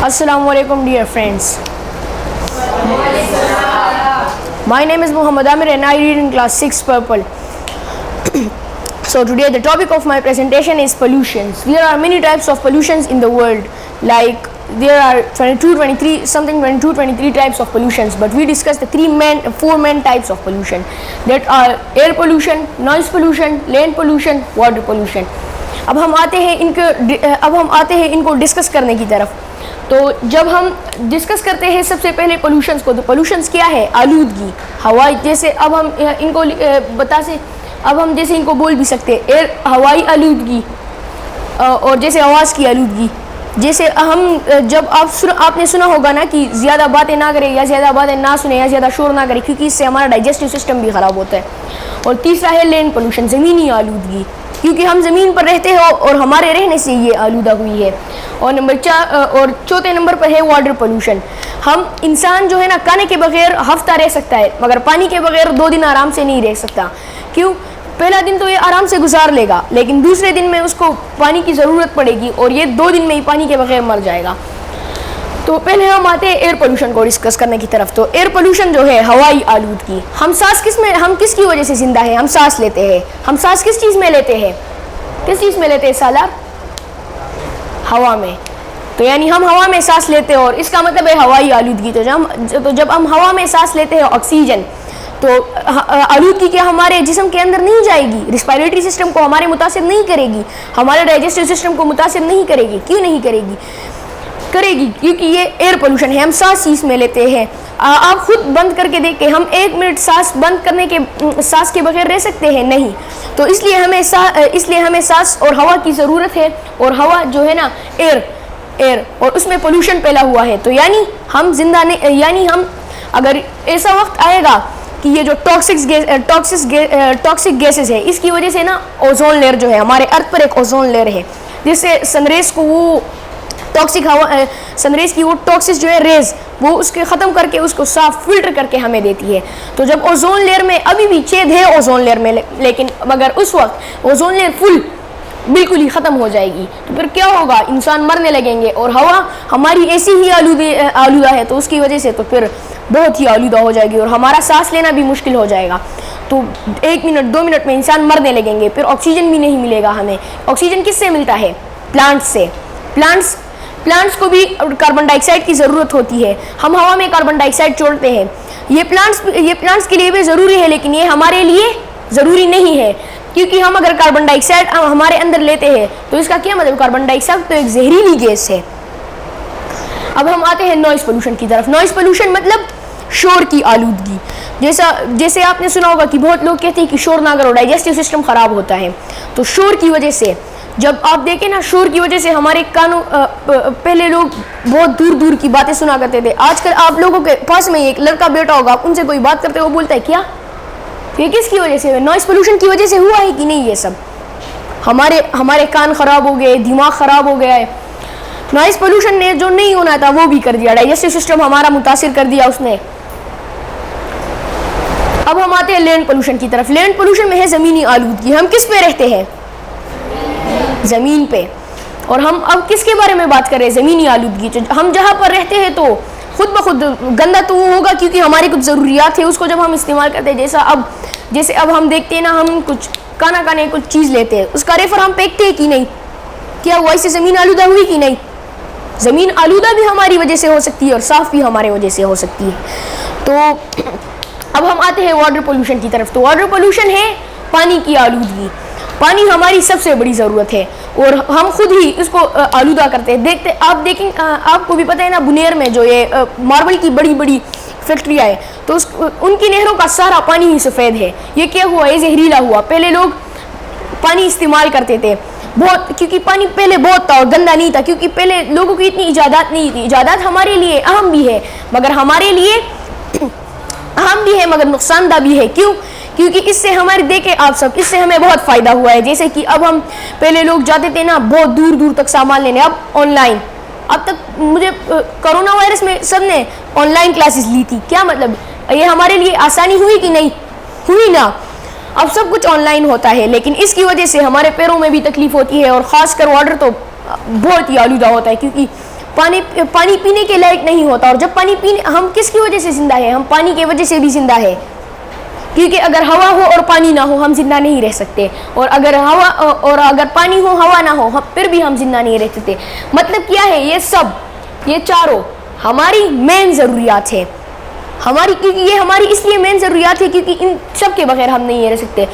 Assalamu alaikum dear friends. My name is Muhammad Amir and I read in class 6 Purple. So today the topic of my presentation is pollutions. There are many types of pollutions in the world, like there are 22-23 types of pollutions, but we discussed the four main types of pollution, that are air pollution, noise pollution, land pollution, water pollution. اب ہم آتے ہیں ان کو discuss کرنے کی طرف. تو جب ہم ڈسکس کرتے ہیں سب سے پہلے پولوشنس کو, تو پولوشنس کیا ہے؟ آلودگی. ہوائی, جیسے اب ہم ان کو جیسے ان کو بول بھی سکتے ہیں, ہوائی آلودگی اور جیسے آواز کی آلودگی. جیسے ہم جب آپ نے سنا ہوگا نا کہ زیادہ باتیں نہ کریں یا زیادہ باتیں نہ سنیں یا زیادہ شور نہ کریں, کیونکہ اس سے ہمارا ڈائجسٹو سسٹم بھی خراب ہوتا ہے. اور تیسرا ہے لینڈ پولوشن, زمینی آلودگی, کیونکہ ہم زمین پر رہتے ہیں اور ہمارے رہنے سے یہ آلودہ ہوئی ہے. اور چوتھے نمبر پر ہے واٹر پولوشن. ہم انسان جو ہے نا کھانے کے بغیر ہفتہ رہ سکتا ہے, مگر پانی کے بغیر 2 دن آرام سے نہیں رہ سکتا. کیوں؟ پہلا دن تو یہ آرام سے گزار لے گا, لیکن دوسرے دن میں اس کو پانی کی ضرورت پڑے گی اور یہ 2 دن میں ہی پانی کے بغیر مر جائے گا. تو پہلے ہم آتے ہیں ایئر پولوشن کو ڈسکس کرنے کی طرف. تو ایئر پولوشن جو ہے ہوائی آلودگی. ہم کس کی وجہ سے زندہ ہیں؟ ہم سانس لیتے ہیں. ہم سانس کس چیز میں لیتے ہیں؟ کس چیز میں لیتے ہیں سالار؟ ہوا میں. تو یعنی ہم ہوا میں سانس لیتے ہیں, اور اس کا مطلب ہے ہوائی آلودگی. تو جب ہم ہوا میں سانس لیتے ہیں آکسیجن, تو آلودگی کیا ہمارے جسم کے اندر نہیں جائے گی, ریسپائریٹری سسٹم کو ہمارے متاثر نہیں کرے گی, ہمارے ڈائجسٹو سسٹم کو متاثر نہیں کرے گی. کیوں نہیں کرے گی؟ کیونکہ یہ ایئر پولوشن ہے. ہم سانس اس میں لیتے ہیں. آپ خود بند کر کے دیکھیں, ہم 1 منٹ سانس بند کرنے کے سانس کے بغیر رہ سکتے ہیں؟ نہیں. تو اس لیے ہمیں سانس اور ہوا کی ضرورت ہے, اور ہوا جو ہے نا ایئر, اور اس میں پولوشن پھیلا ہوا ہے. تو یعنی ہم زندہ نہیں, یعنی ہم اگر ایسا وقت آئے گا کہ یہ جو ٹاکسک گیسز ہے, اس کی وجہ سے نا اوزون لیئر جو ہے, ہمارے ارتھ پر ایک اوزون لیئر ہے, جس سے سنریز کو وہ سنریز کی وہ ٹاکسس جو ہے ریز, وہ اس کے ختم کر کے اس کو صاف فلٹر کر کے ہمیں دیتی ہے. تو جب اوزون لیئر میں ابھی بھی چھید ہے اوزون لیئر میں, لیکن مگر اس وقت اوزون لیئر بالکل ہی ختم ہو جائے گی, تو پھر کیا ہوگا؟ انسان مرنے لگیں گے, اور ہوا ہماری ایسی ہی آلودہ ہے, تو اس کی وجہ سے تو پھر بہت ہی آلودہ ہو جائے گی, اور ہمارا سانس لینا بھی مشکل ہو جائے گا. تو 1 منٹ 2 منٹ میں انسان مرنے لگیں گے. پھر آکسیجن بھی نہیں ملے گا ہمیں. آکسیجن کس سے ملتا ہے؟ پلانٹ سے. پلانٹس کو بھی کاربن ڈائی آکسائڈ کی ضرورت ہوتی ہے. ہم ہوا میں کاربن ڈائی آکسائڈ چھوڑتے ہیں. یہ پلانٹس کے لیے بھی ضروری ہے, لیکن یہ ہمارے لیے ضروری نہیں ہے, کیونکہ ہم اگر کاربن ڈائی آکسائڈ ہمارے اندر لیتے ہیں تو اس کا کیا مطلب؟ کاربن ڈائی آکسائڈ تو ایک زہریلی گیس ہے. اب ہم آتے ہیں نوائز پولوشن کی طرف. نوائز پولوشن مطلب شور کی آلودگی. جیسے آپ نے سنا ہوگا کہ بہت لوگ کہتے ہیں کہ شور نہ کرو, ڈائجسٹو سسٹم خراب ہوتا ہے. تو شور کی وجہ سے, جب آپ دیکھیں نا, شور کی وجہ سے ہمارے کانوں, پہلے لوگ بہت دور دور کی باتیں سنا کرتے تھے. آج کل آپ لوگوں کے پاس میں ایک لڑکا بیٹھا ہوگا, آپ ان سے کوئی بات کرتے, وہ بولتا ہے کیا؟ یہ کس کی وجہ سے؟ نوائز پولوشن کی وجہ سے ہوا ہے کہ نہیں؟ یہ سب ہمارے کان خراب ہو گئے, دماغ خراب ہو گیا ہے. نوائز پولوشن نے جو نہیں ہونا تھا وہ بھی کر دیا, ڈائجسٹو سسٹم ہمارا متاثر کر دیا اس نے. اب ہم آتے ہیں لینڈ پولوشن کی طرف. لینڈ پولوشن میں ہے زمینی آلودگی. ہم کس پہ رہتے ہیں؟ زمین پہ. اور ہم اب کس کے بارے میں بات کر رہے ہیں؟ زمینی آلودگی. ہم جہاں پر رہتے ہیں تو خود بخود گندا تو ہوگا, کیونکہ ہماری کچھ ضروریات ہیں, اس کو جب ہم استعمال کرتے ہیں, جیسے اب ہم دیکھتے ہیں نا, ہم کچھ کھانا کھانے کچھ چیز لیتے ہیں, اس کا ریفر ہم پھینکتے ہیں کہ نہیں؟ کیا وہ ایسے زمین آلودہ ہوئی کہ نہیں؟ زمین آلودہ بھی ہماری وجہ سے ہو سکتی ہے, اور صاف بھی ہمارے وجہ سے ہو سکتی ہے. تو اب ہم آتے ہیں واٹر پولوشن کی طرف. تو واٹر پولوشن ہے پانی کی آلودگی. پانی ہماری سب سے بڑی ضرورت ہے, اور ہم خود ہی اس کو آلودہ کرتے ہیں. آپ کو بھی پتہ ہے نا, بنیر میں جو یہ ماربل کی بڑی بڑی فیکٹریاں ہے, تو ان کی نہروں کا سارا پانی ہی سفید ہے. یہ کیا ہوا؟ یہ زہریلا ہوا. پہلے لوگ پانی استعمال کرتے تھے بہت, کیونکہ پانی پہلے بہت تھا اور گندا نہیں تھا, کیونکہ پہلے لوگوں کی اتنی ایجادات نہیں تھی. ایجادات ہمارے لیے اہم بھی ہے, مگر نقصان دہ بھی ہے. کیوں؟ کیونکہ اس سے ہمارے دیکھیں آپ سب, اس سے ہمیں بہت فائدہ ہوا ہے. جیسے کہ اب ہم پہلے لوگ جاتے تھے نا بہت دور دور تک سامان لینے, اب آن لائن. اب تک مجھے کرونا وائرس میں سب نے آن لائن کلاسز لی تھی. کیا مطلب؟ یہ ہمارے لیے آسانی ہوئی کہ نہیں ہوئی نا؟ اب سب کچھ آن لائن ہوتا ہے, لیکن اس کی وجہ سے ہمارے پیروں میں بھی تکلیف ہوتی ہے, اور خاص کر واٹر تو بہت ہی آلودہ ہوتا ہے, کیونکہ پانی پینے کے لائق نہیں ہوتا. اور جب پانی پینے, ہم کس کی وجہ سے زندہ ہیں؟ ہم پانی کی وجہ سے بھی زندہ ہے, کیونکہ اگر ہوا ہو اور پانی نہ ہو ہم زندہ نہیں رہ سکتے, اور اگر پانی ہو ہوا نہ ہو پھر بھی ہم زندہ نہیں رہ سکتے. مطلب کیا ہے؟ یہ چاروں ہماری مین ضروریات ہے ہماری, کیونکہ یہ ہماری اس لیے مین ضروریات ہے کیونکہ ان سب کے بغیر ہم نہیں رہ سکتے.